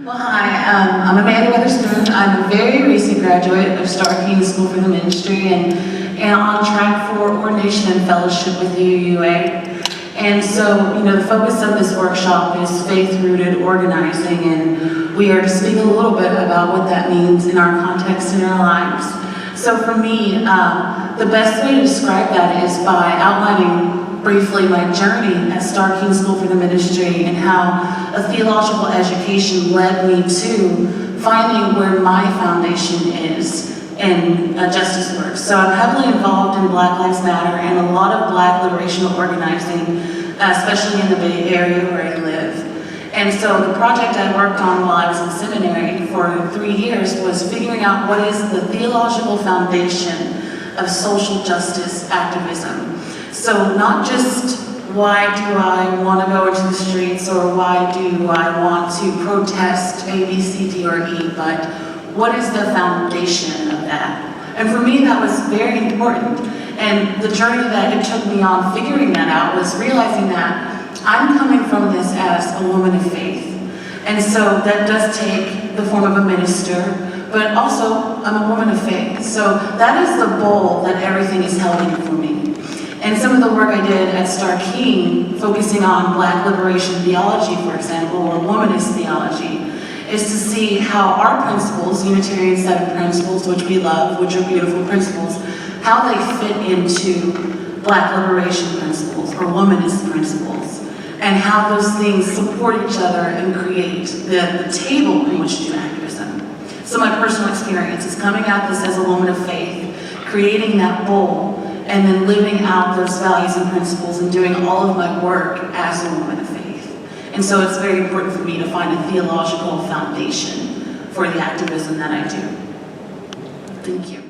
Well, hi, I'm Amanda Weatherspoon. I'm a very recent graduate of Starr King School for the Ministry and on track for ordination and fellowship with the UUA. And so, the focus of this workshop is faith-rooted organizing, and we are to speak a little bit about what that means in our context in our lives. So for me, the best way to describe that is by outlining briefly my journey at Starr King School for the Ministry and how a theological education led me to finding where my foundation is in justice work. So I'm heavily involved in Black Lives Matter and a lot of Black liberational organizing, especially in the Bay Area where I live. And so the project I worked on while I was in seminary for 3 years was figuring out what is the theological foundation of social justice activism. So not just why do I want to go into the streets or why do I want to protest A, B, C, D, or E, but what is the foundation of that? And for me, that was very important. And the journey that it took me on figuring that out was realizing that I'm coming from this as a woman of faith. And so that does take the form of a minister, but also I'm a woman of faith. So that is the bowl that everything is held in for me. And some of the work I did at Starr King, focusing on Black liberation theology, for example, or womanist theology, is to see how our principles, Unitarian set of principles, which we love, which are beautiful principles, how they fit into Black liberation principles or womanist principles, and how those things support each other and create the table in which to do activism. So my personal experience is coming at this as a woman of faith, creating that bowl, and then living out those values and principles and doing all of my work as a woman of faith. And so it's very important for me to find a theological foundation for the activism that I do. Thank you.